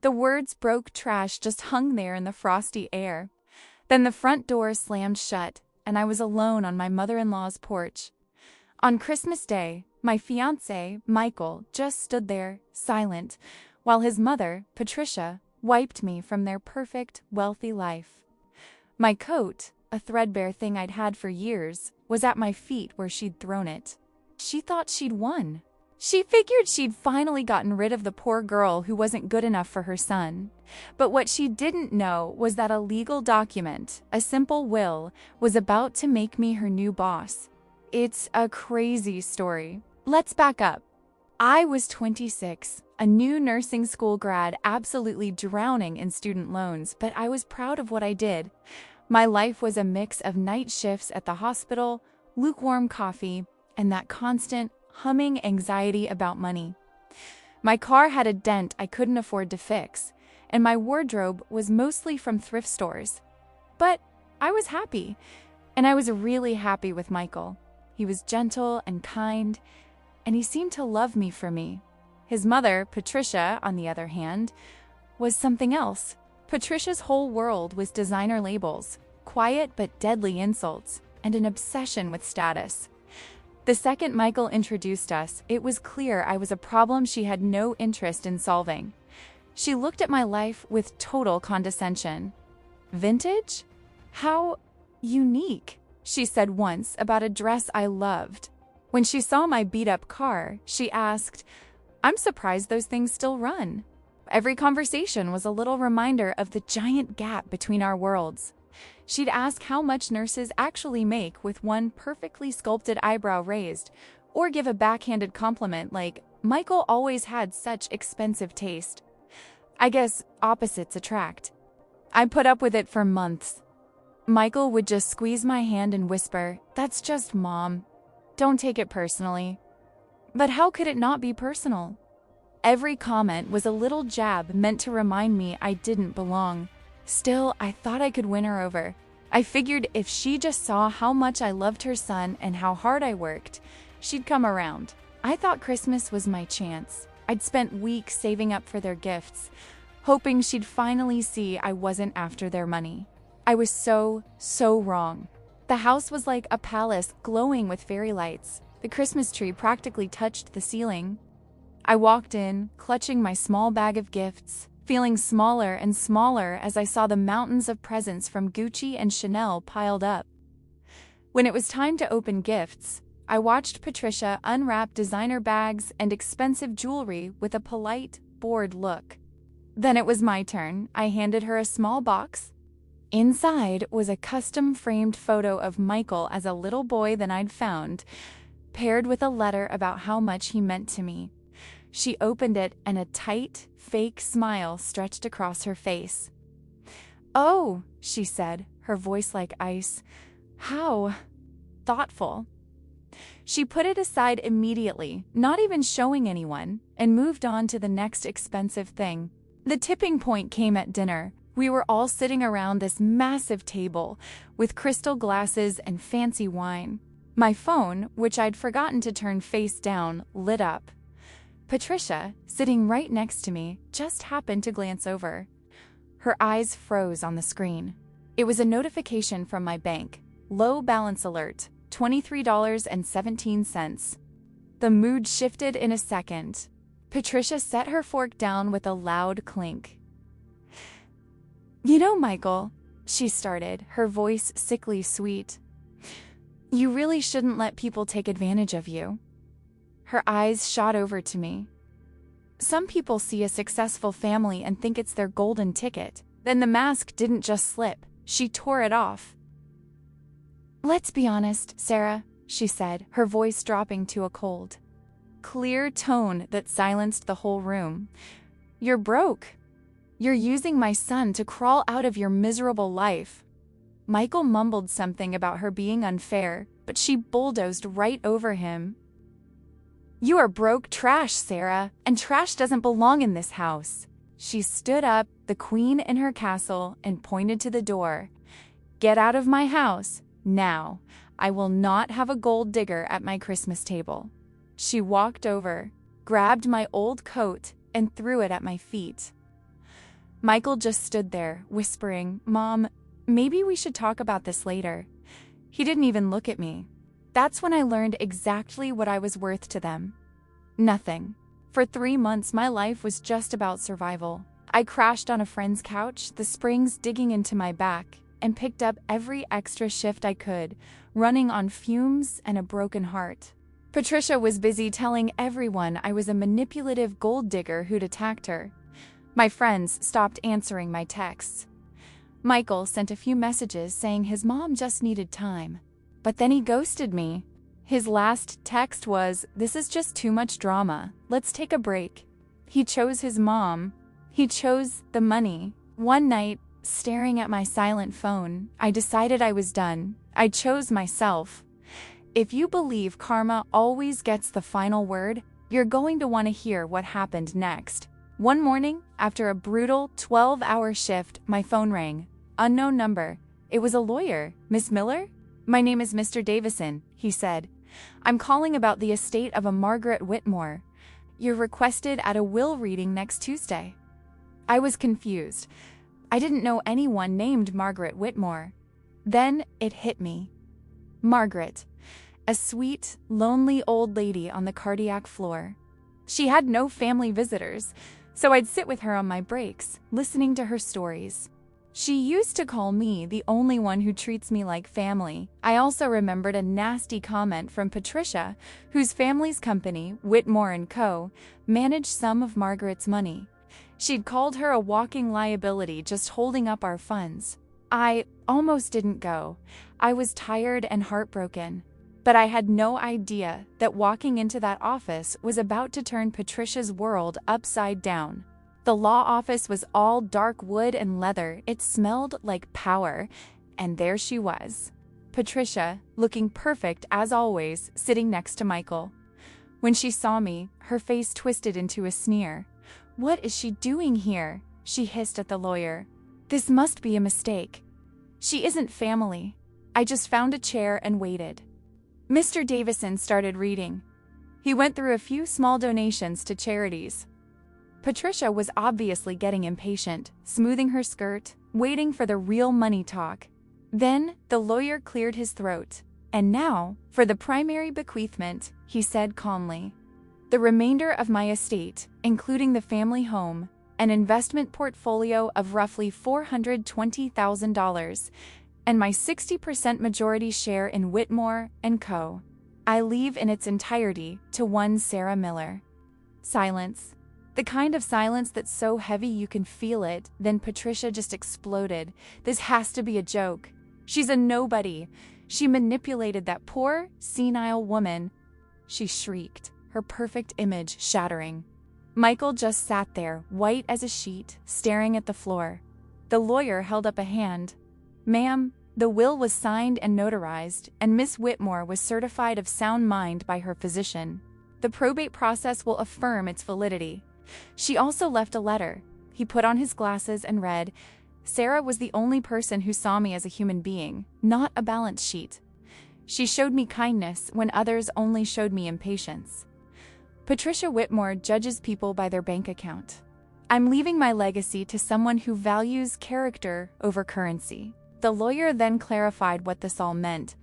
The words broke trash just hung there in the frosty air. Then the front door slammed shut, and I was alone on my mother-in-law's porch. On Christmas Day, my fiancé, Michael, just stood there, silent, while his mother, Patricia, wiped me from their perfect, wealthy life. My coat, a threadbare thing I'd had for years, was at my feet where she'd thrown it. She thought she'd won. She figured she'd finally gotten rid of the poor girl who wasn't good enough for her son. But what she didn't know was that a legal document, a simple will, was about to make me her new boss. It's a crazy story. Let's back up. I was 26, a new nursing school grad, absolutely drowning in student loans, but I was proud of what I did. My life was a mix of night shifts at the hospital, lukewarm coffee, and that constant, humming anxiety about money. My car had a dent I couldn't afford to fix, and my wardrobe was mostly from thrift stores. But I was happy, and I was really happy with Michael. He was gentle and kind, and he seemed to love me for me. His mother, Patricia, on the other hand, was something else. Patricia's whole world was designer labels, quiet but deadly insults, and an obsession with status. The second Michael introduced us, it was clear I was a problem she had no interest in solving. She looked at my life with total condescension. "Vintage? How unique," she said once about a dress I loved. When she saw my beat-up car, she asked, "I'm surprised those things still run." Every conversation was a little reminder of the giant gap between our worlds. She'd ask how much nurses actually make with one perfectly sculpted eyebrow raised, or give a backhanded compliment like, "Michael always had such expensive taste." I guess opposites attract. I put up with it for months. Michael would just squeeze my hand and whisper, "That's just Mom. Don't take it personally." But how could it not be personal? Every comment was a little jab meant to remind me I didn't belong. Still, I thought I could win her over. I figured if she just saw how much I loved her son and how hard I worked, she'd come around. I thought Christmas was my chance. I'd spent weeks saving up for their gifts, hoping she'd finally see I wasn't after their money. I was so wrong. The house was like a palace glowing with fairy lights. The Christmas tree practically touched the ceiling. I walked in, clutching my small bag of gifts, feeling smaller and smaller as I saw the mountains of presents from Gucci and Chanel piled up. When it was time to open gifts, I watched Patricia unwrap designer bags and expensive jewelry with a polite, bored look. Then it was my turn. I handed her a small box. Inside was a custom-framed photo of Michael as a little boy that I'd found, paired with a letter about how much he meant to me. She opened it and a tight, fake smile stretched across her face. "Oh," she said, her voice like ice. "How thoughtful." She put it aside immediately, not even showing anyone, and moved on to the next expensive thing. The tipping point came at dinner. We were all sitting around this massive table with crystal glasses and fancy wine. My phone, which I'd forgotten to turn face down, lit up. Patricia, sitting right next to me, just happened to glance over. Her eyes froze on the screen. It was a notification from my bank. Low balance alert, $23.17. The mood shifted in a second. Patricia set her fork down with a loud clink. "You know, Michael," she started, her voice sickly sweet, "you really shouldn't let people take advantage of you." Her eyes shot over to me. Some people see a successful family and think it's their golden ticket. Then the mask didn't just slip, she tore it off. "Let's be honest, Sarah," she said, her voice dropping to a cold, clear tone that silenced the whole room. "You're broke. You're using my son to crawl out of your miserable life." Michael mumbled something about her being unfair, but she bulldozed right over him. "You are broke trash, Sarah, and trash doesn't belong in this house." She stood up, the queen in her castle, and pointed to the door. "Get out of my house, now. I will not have a gold digger at my Christmas table." She walked over, grabbed my old coat, and threw it at my feet. Michael just stood there, whispering, "Mom, maybe we should talk about this later." He didn't even look at me. That's when I learned exactly what I was worth to them. Nothing. For 3 months, my life was just about survival. I crashed on a friend's couch, the springs digging into my back, and picked up every extra shift I could, running on fumes and a broken heart. Patricia was busy telling everyone I was a manipulative gold digger who'd attacked her. My friends stopped answering my texts. Michael sent a few messages saying his mom just needed time. But then he ghosted me. His last text was, "This is just too much drama. Let's take a break." He chose his mom. He chose the money. One night, staring at my silent phone, I decided I was done. I chose myself. If you believe karma always gets the final word, you're going to want to hear what happened next. One morning, after a brutal 12-hour shift, my phone rang. Unknown number. It was a lawyer. "Miss Miller?" "My name is Mr. Davison," he said. "I'm calling about the estate of a Margaret Whitmore. You're requested at a will reading next Tuesday." I was confused. I didn't know anyone named Margaret Whitmore. Then it hit me. Margaret. A sweet, lonely old lady on the cardiac floor. She had no family visitors, so I'd sit with her on my breaks, listening to her stories. She used to call me the only one who treats me like family. I also remembered a nasty comment from Patricia, whose family's company, Whitmore & Co., managed some of Margaret's money. She'd called her a walking liability just holding up our funds. I almost didn't go. I was tired and heartbroken. But I had no idea that walking into that office was about to turn Patricia's world upside down. The law office was all dark wood and leather. It smelled like power. And there she was. Patricia, looking perfect as always, sitting next to Michael. When she saw me, her face twisted into a sneer. "What is she doing here?" she hissed at the lawyer. "This must be a mistake. She isn't family." I just found a chair and waited. Mr. Davison started reading. He went through a few small donations to charities. Patricia was obviously getting impatient, smoothing her skirt, waiting for the real money talk. Then the lawyer cleared his throat. "And now, for the primary bequeathment," he said calmly. "The remainder of my estate, including the family home, an investment portfolio of roughly $420,000, and my 60% majority share in Whitmore & Co. I leave in its entirety to one Sarah Miller." Silence. The kind of silence that's so heavy you can feel it. Then Patricia just exploded. "This has to be a joke. She's a nobody. She manipulated that poor, senile woman." She shrieked, her perfect image shattering. Michael just sat there, white as a sheet, staring at the floor. The lawyer held up a hand. "Ma'am, the will was signed and notarized, and Miss Whitmore was certified of sound mind by her physician. The probate process will affirm its validity." She also left a letter. He put on his glasses and read, "Sarah was the only person who saw me as a human being, not a balance sheet. She showed me kindness when others only showed me impatience. Patricia Whitmore judges people by their bank account. I'm leaving my legacy to someone who values character over currency." The lawyer then clarified what this all meant.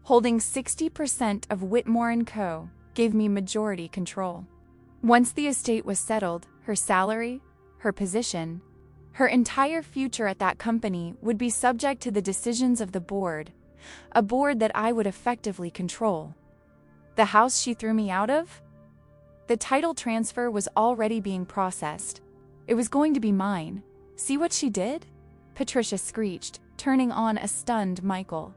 "Holding 60% of Whitmore & Co. gave me majority control. Once the estate was settled, her salary, her position, her entire future at that company would be subject to the decisions of the board, a board that I would effectively control. The house she threw me out of? The title transfer was already being processed. It was going to be mine. See what she did?" Patricia screeched, turning on a stunned Michael.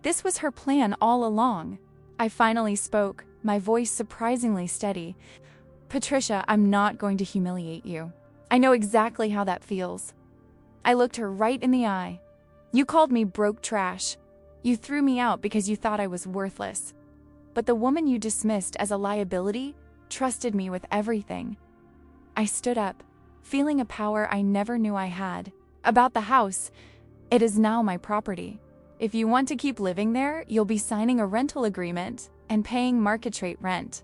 This was her plan all along. I finally spoke, my voice surprisingly steady. "Patricia, I'm not going to humiliate you. I know exactly how that feels." I looked her right in the eye. "You called me broke trash. You threw me out because you thought I was worthless. But the woman you dismissed as a liability trusted me with everything." I stood up, feeling a power I never knew I had. "About the house, it is now my property. If you want to keep living there, you'll be signing a rental agreement and paying market rate rent.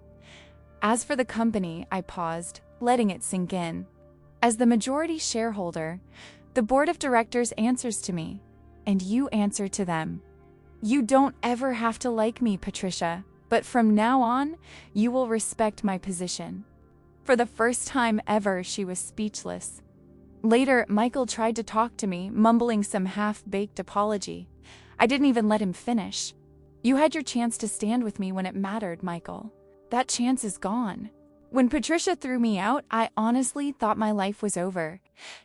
As for the company," I paused, letting it sink in. As the majority shareholder, the board of directors answers to me, and you answer to them. You don't ever have to like me, Patricia, but from now on, you will respect my position." For the first time ever, she was speechless. Later, Michael tried to talk to me, mumbling some half-baked apology. I didn't even let him finish. "You had your chance to stand with me when it mattered, Michael. That chance is gone." When Patricia threw me out, I honestly thought my life was over.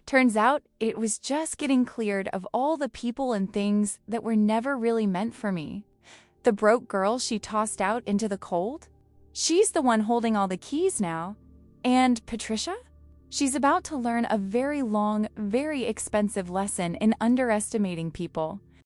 Turns out, it was just getting cleared of all the people and things that were never really meant for me. The broke girl she tossed out into the cold? She's the one holding all the keys now. And Patricia? She's about to learn a very long, very expensive lesson in underestimating people.